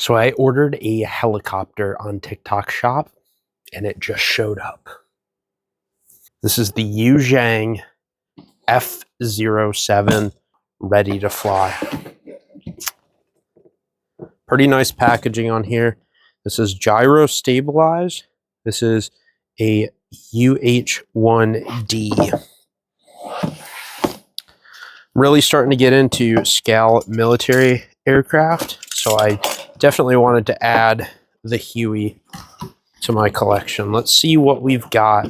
So I ordered a helicopter on TikTok Shop, and it just showed up. This is the Xiang F07 ready to fly. Pretty nice packaging on here. This is gyro stabilized. This is a UH-1D. Really starting to get into scale military aircraft, so I definitely wanted to add the Huey to my collection. Let's see what we've got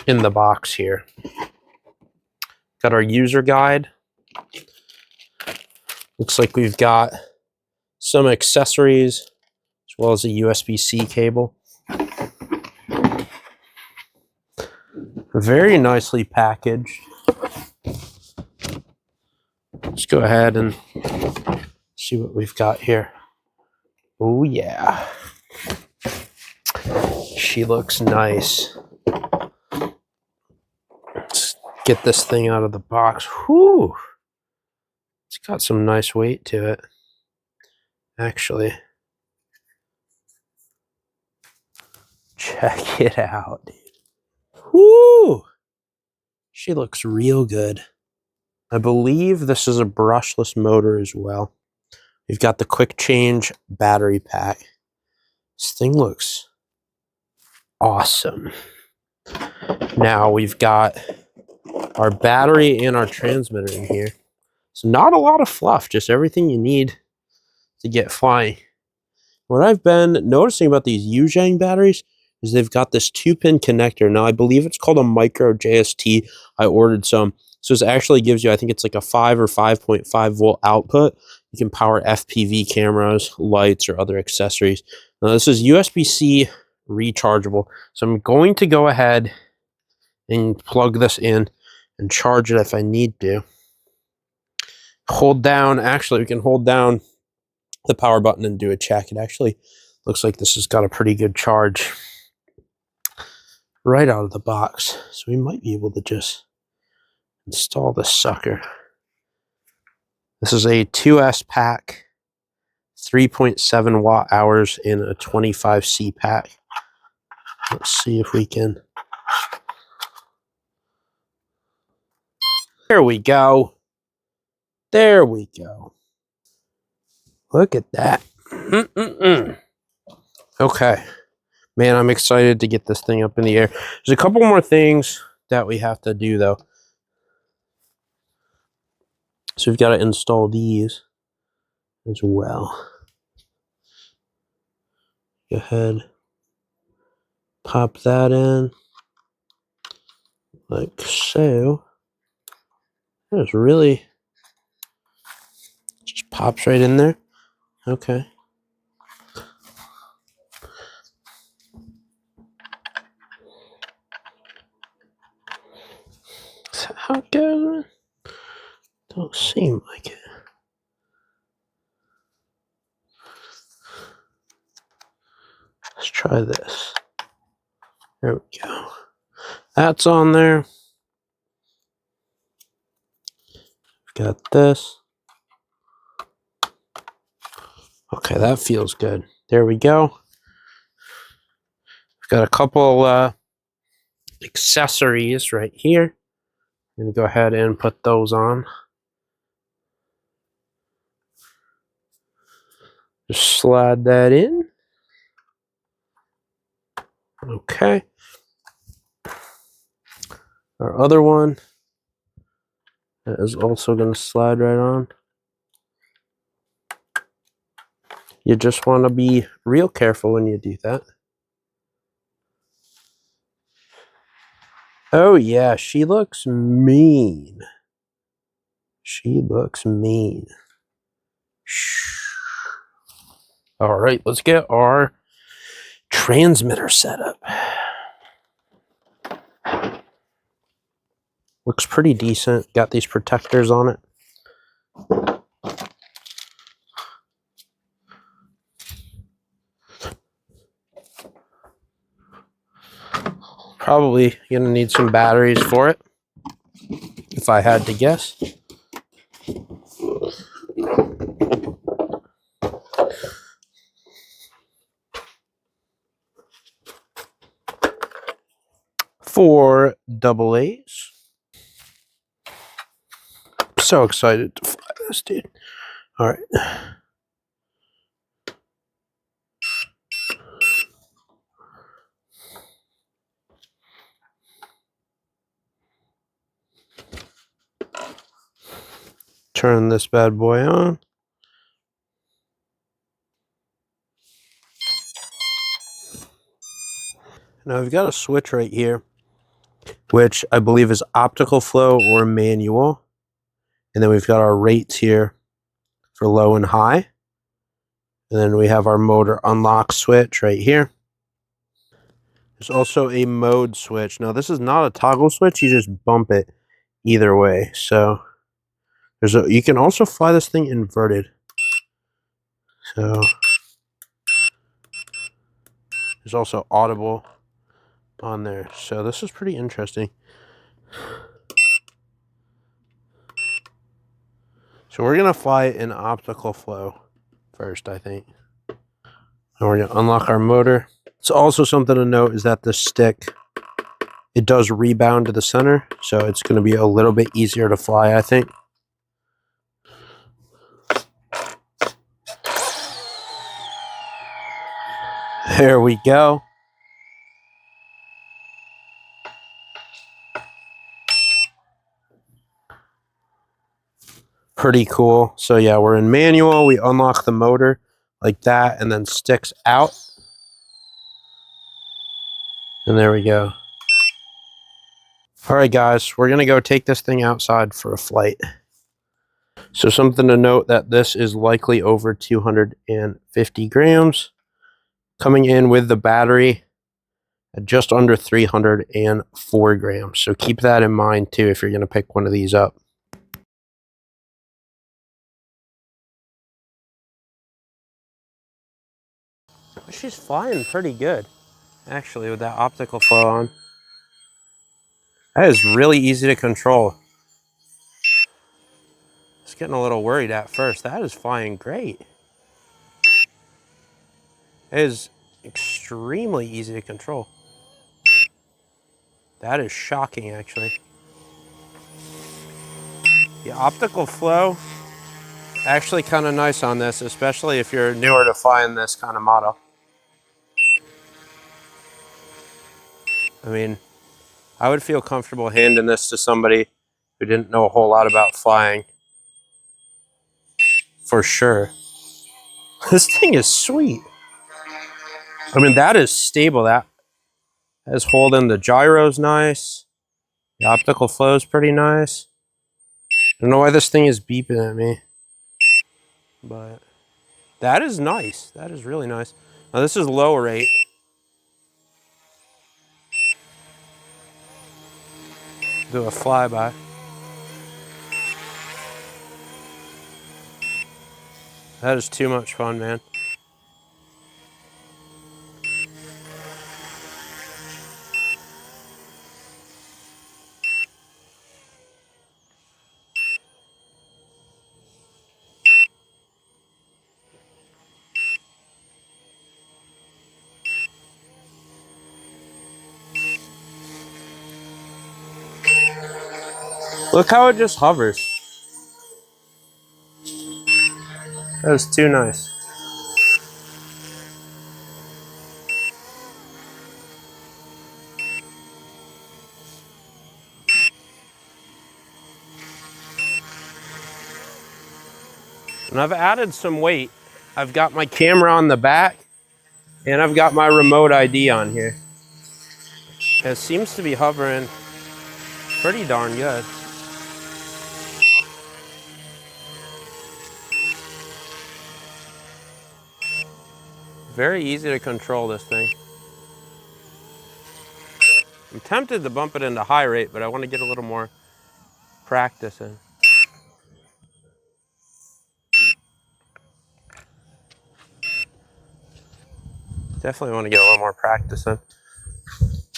in the box here. Got our user guide. Looks like we've got some accessories as well as a USB-C cable. Very nicely packaged. Let's go ahead and see what we've got here. Oh yeah. She looks nice. Let's get this thing out of the box. Whew. It's got some nice weight to it, actually. Check it out, dude. Whoo! She looks real good. I believe this is a brushless motor as well. We've got the quick change battery pack. This thing looks awesome. Now we've got our battery and our transmitter in here. So not a lot of fluff, just everything you need to get flying. What I've been noticing about these Xiang batteries is they've got this 2-pin connector. Now I believe it's called a micro JST. I ordered some. So this actually gives you, I think it's like a 5 or 5.5 volt output. You can power FPV cameras, lights, or other accessories. Now this is USB-C rechargeable. So I'm going to go ahead and plug this in and charge it if I need to. Hold down, actually we can hold down the power button and do a check. It actually looks like this has got a pretty good charge right out of the box. So we might be able to just install this sucker. This is a 2S pack, 3.7 watt hours in a 25C pack. Let's see if we can. There we go. There we go. Look at that. Okay. Man, I'm excited to get this thing up in the air. There's a couple more things that we have to do, though. So we've got to install these as well. Go ahead. Pop that in. Like so. There's really... just pops right in there. Okay. Is that how it goes? Don't seem like it. Let's try this. There we go. That's on there. We've got this. Okay, that feels good. There we go. We've got a couple accessories right here. I'm going to go ahead and put those on. Just slide that in. Okay. Our other one is also going to slide right on. You just want to be real careful when you do that. Oh yeah, she looks mean. She looks mean. All right, let's get our transmitter set up. Looks pretty decent. Got these protectors on it. Probably gonna need some batteries for it, if I had to guess. 4 double A's. So excited to fly this, dude. All right. Turn this bad boy on. Now we've got a switch right here, which I believe is optical flow or manual. And then we've got our rates here for low and high. And then we have our motor unlock switch right here. There's also a mode switch. Now this is not a toggle switch, you just bump it either way. So you can also fly this thing inverted. So there's also audible on there. So this is pretty interesting. So we're gonna fly it in optical flow first, I think. And we're gonna unlock our motor. It's also something to note is that the stick, it does rebound to the center, so it's gonna be a little bit easier to fly, I think. There we go. Pretty cool. So yeah, we're in manual. We unlock the motor like that and then sticks out. And there we go. All right, guys, we're going to go take this thing outside for a flight. So something to note that this is likely over 250 grams. Coming in with the battery at just under 304 grams. So keep that in mind too if you're going to pick one of these up. She's flying pretty good, actually, with that optical flow on. That is really easy to control. I was getting a little worried at first. That is flying great. It is extremely easy to control. That is shocking, actually. The optical flow, actually kind of nice on this, especially if you're newer to flying this kind of model. I mean, I would feel comfortable handing this to somebody who didn't know a whole lot about flying. For sure. This thing is sweet. I mean, that is stable. That is holding. The gyro's nice. The optical flow is pretty nice. I don't know why this thing is beeping at me. But that is nice. That is really nice. Now this is low rate. Do a flyby. That is too much fun, man. Look how it just hovers. That is too nice. And I've added some weight. I've got my camera on the back and I've got my remote ID on here. It seems to be hovering pretty darn good. Very easy to control this thing. I'm tempted to bump it into high rate, but I want to get a little more practice in. Definitely want to get a little more practice in.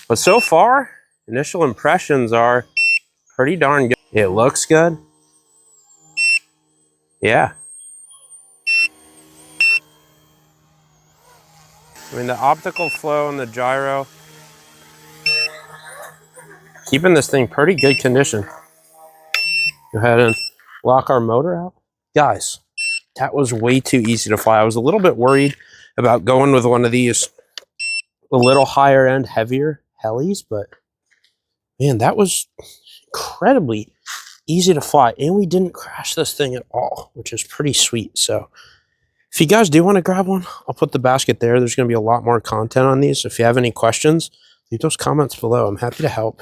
But so far, initial impressions are pretty darn good. It looks good. Yeah. I mean, the optical flow and the gyro, Keeping this thing pretty good condition. Go ahead and lock our motor out. Guys, that was way too easy to fly. I was a little bit worried about going with one of these a little higher end, heavier helis, but man, that was incredibly easy to fly. And we didn't crash this thing at all, which is pretty sweet. So if you guys do want to grab one, I'll put the basket there. There's going to be a lot more content on these. If you have any questions, leave those comments below. I'm happy to help.